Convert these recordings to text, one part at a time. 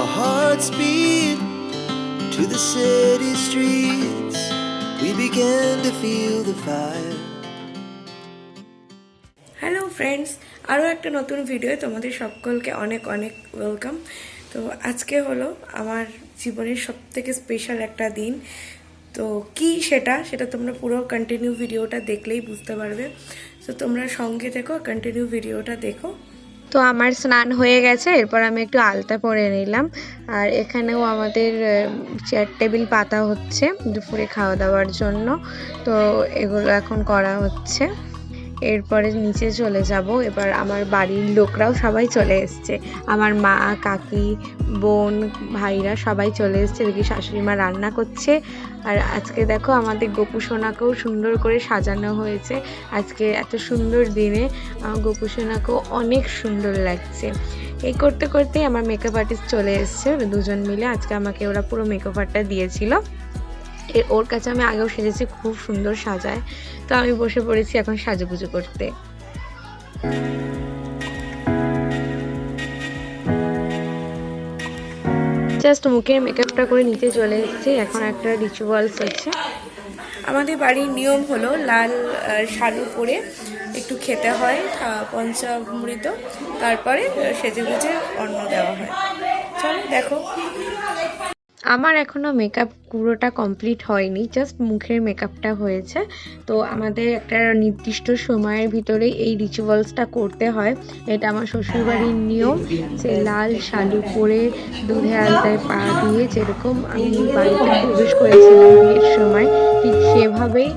our hearts beat to the city streets. We began to feel the fire. Hello friends, আরও একটা নতুন video তোমাদের সকলকে অনেক অনেক ওয়েলকাম। তো আজকে হলো আমার জীবনের সবথেকে স্পেশাল একটা দিন। তো কি সেটা তোমরা পুরো কন্টিনিউ ভিডিওটা দেখলেই বুঝতে পারবে। তো তোমরা সঙ্গে থেকো, কন্টিনিউ ভিডিওটা দেখো। তো আমার স্নান হয়ে গেছে, এরপর আমি একটু আলতা পরে নিলাম। আর এখানেও আমাদের চেয়ার টেবিল পাতা হচ্ছে দুপুরে খাওয়া দাওয়ার জন্য। তো এগুলো এখন করা হচ্ছে। এরপরে নিচে চলে যাব। এবার আমার বাড়ির লোকরাও সবাই চলে এসছে, আমার মা, কাকি, বোন, ভাইরা সবাই চলে এসছে। দেখি শাশুড়ি মা রান্না করছে। আর আজকে দেখো আমাদের গোপু সোনাকেও সুন্দর করে সাজানো হয়েছে। আজকে এত সুন্দর দিনে গোপু সোনাকেও অনেক সুন্দর লাগছে। এই করতে করতেই আমার মেকআপ আর্টিস্ট চলে এসছে, দুজন মিলে আজকে আমাকে ওরা পুরো মেকআপ আর্টটা দিয়েছিল। ওর কাছে আমি আগেও সেজেছি, খুব সুন্দর সাজায়। তো আমি বসে পড়েছি এখন সাজুগুজু করতে। জাস্ট মুখের মেকআপটা করে নিচে চলে এসেছি। এখন একটা রিচুয়ালস আছে। আমাদের বাড়ির নিয়ম হলো লাল শালু পরে একটু খেতে হয় পঞ্চামৃত, তারপরে সেজে গুজে অন্ন দেওয়া হয়। চলো দেখো। আমার এখনও মেকআপ পুরোটা কমপ্লিট হয়নি, জাস্ট মুখের মেকআপটা হয়েছে। তো আমাদের একটা নির্দিষ্ট সময়ের ভিতরে এই রিচুয়ালসটা করতে হয়। এটা আমার শ্বশুরবাড়ির নিয়ম যে লাল শালু পরে দুধে আলতায় পা দিয়ে যেরকম আমি বাড়িতে প্রবেশ করেছিলাম বিয়ের সময়, ঠিক সেভাবেই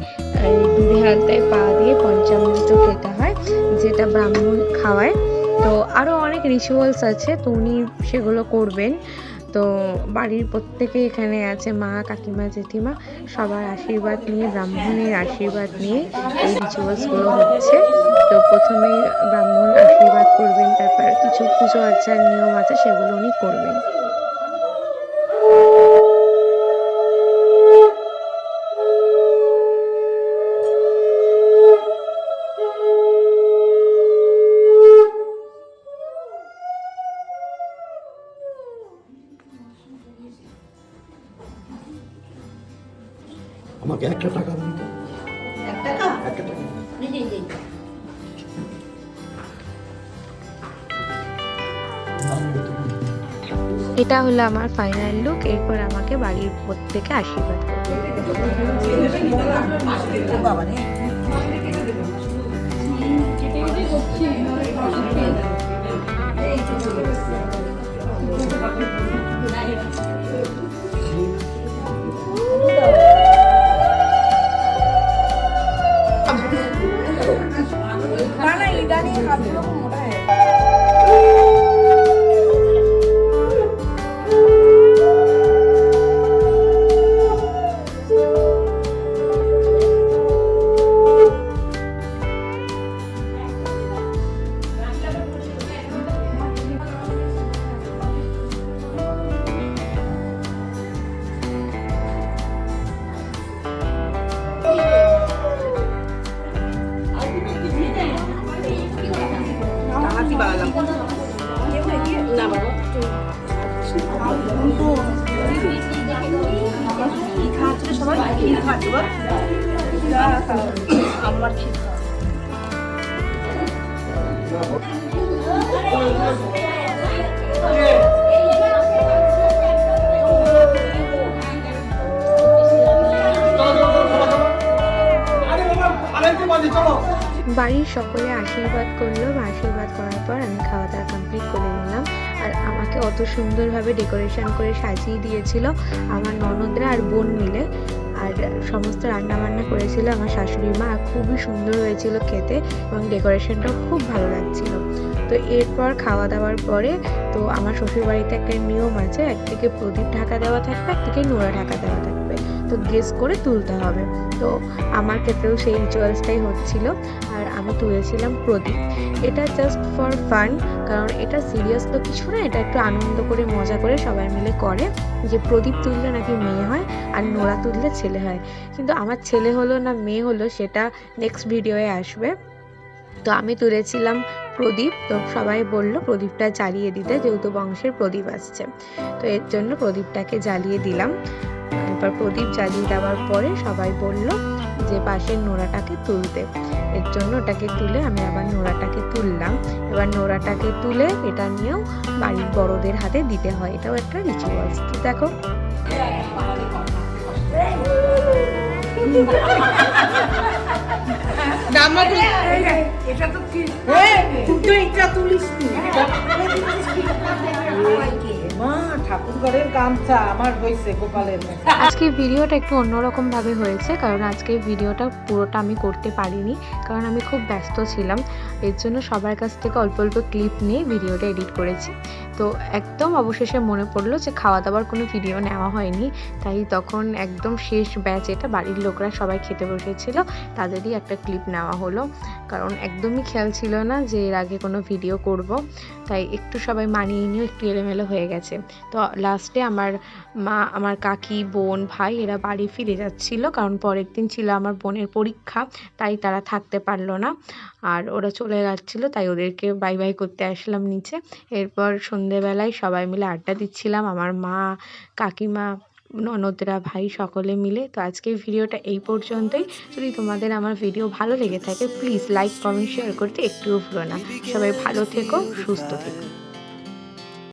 দুধে আলতায় পা দিয়ে পঞ্চামৃত খেতে হয়, যেটা ব্রাহ্মণ খাওয়ায়। তো আরও অনেক রিচুয়ালস আছে, তো উনি সেগুলো করবেন। তো বাড়ির প্রত্যেকে এখানে আছে, মা, কাকিমা, জেঠিমা, সবার আশীর্বাদ নিয়ে, ব্রাহ্মণের আশীর্বাদ নিয়ে এই রিচুয়ালসগুলো হচ্ছে। তো প্রথমেই ব্রাহ্মণ আশীর্বাদ করবেন, তারপর কিছু পুজো আর্চার নিয়ম আছে সেগুলো উনি করবেন। আমাকে 1 টাকা দিন। 1 টাকা? 1 টাকা। এটা হলো আমার ফাইনাল লুক। এরপর আমাকে বাড়ির প্রত্যেকে আশীর্বাদ করবে। বাবা রে। বাড়ির সকলে আশীর্বাদ করলো। আশীর্বাদ করার পর আমি খাওয়া দাওয়া কমপ্লিট করে নিলাম। আর আমাকে অত সুন্দরভাবে ডেকোরেশন করে সাজিয়ে দিয়েছিল আমার ননদরা আর বোন মিলে। আর সমস্ত রান্নাবান্না করেছিল আমার শাশুড়ি মা। খুবই সুন্দর হয়েছিল খেতে এবং ডেকোরেশনটাও খুব ভালো লাগছিল। তো এরপর খাওয়া দাওয়ার পরে তো আমার শ্বশুরবাড়িতে একটা নিয়ম আছে, একদিকে প্রদীপ ঢাকা দেওয়া থাকবে, একদিকে নোড়া ঢাকা দেওয়া থাকবে। তো গেস করে তুলতে হবে। তো আমার ক্ষেত্রেও সেই রিচুয়ালসটাই হচ্ছিল। আর আমি তুলেছিলাম প্রদীপ। এটা জাস্ট ফর ফান, কারণ এটা সিরিয়াস তো কিছু না, এটা একটু আনন্দ করে মজা করে সবাই মিলে করে যে প্রদীপ তুললে নাকি মেয়ে হয় আর নোড়া তুললে ছেলে হয়। কিন্তু আমার ছেলে হলো না মেয়ে হলো সেটা নেক্সট ভিডিওয়ে আসবে। তো আমি তুলেছিলাম প্রদীপ, তো সবাই বলল প্রদীপটা জ্বালিয়ে দিতে, যেহেতু বংশের প্রদীপ আসছে। তো এর জন্য প্রদীপটাকে জ্বালিয়ে দিলাম। এরপর প্রদীপ জ্বালিয়ে দেওয়ার পরে সবাই বলল যে পাশের নোড়াটাকে তুলতে। এর জন্য ওটাকে তুলে আমি আবার নোড়াটাকে তুললাম। এবার নোড়াটাকে তুলে এটা নিয়েও বাড়ির বড়দের হাতে দিতে হয়, এটাও একটা রিচুয়ালস। তো দেখো ঠাকুর ঘরের গামছা আমার হয়েছে গোপালের। আজকে ভিডিওটা একটু অন্যরকম ভাবে হয়েছে, কারণ আজকে ভিডিওটা পুরোটা আমি করতে পারিনি, কারণ আমি খুব ব্যস্ত ছিলাম। এর জন্য সবার কাছ থেকে অল্প অল্প ক্লিপ নিয়ে ভিডিওটা এডিট করেছি। তো একদম অবশেষে মনে পড়লো যে খাওয়া দাওয়ার কোনো ভিডিও নেওয়া হয়নি, তাই তখন একদম শেষ ব্যাচ, এটা বাড়ির লোকরা সবাই খেতে বসেছিল, তাদেরই একটা ক্লিপ নেওয়া হলো। কারণ একদমই খেয়াল ছিল না যে এর আগে কোনো ভিডিও করব, তাই একটু সবাই মানিয়ে নিয়েও একটু এলোমেলো হয়ে গেছে। তো লাস্টে আমার মা, আমার কাকি, বোন, ভাই এরা বাড়ি ফিরে যাচ্ছিল, কারণ পরের দিন ছিল আমার বোনের পরীক্ষা, তাই তারা থাকতে পারলো না আর ওরা চলে যাচ্ছিল, তাই ওদেরকে বাই বাই করতে আসলাম নিচে। এরপর সন্ধেবেলায় সবাই মিলে আড্ডা দিচ্ছিলাম, আমার মা, কাকিমা, ননদরা, ভাই সকলে মিলে। তো আজকের ভিডিওটা এই পর্যন্তই। যদি তোমাদের আমার ভিডিও ভালো লেগে থাকে প্লিজ লাইক, কমেন্ট, শেয়ার করতে একটুও ভুলো না। সবাই ভালো থেকো, সুস্থ থেকো।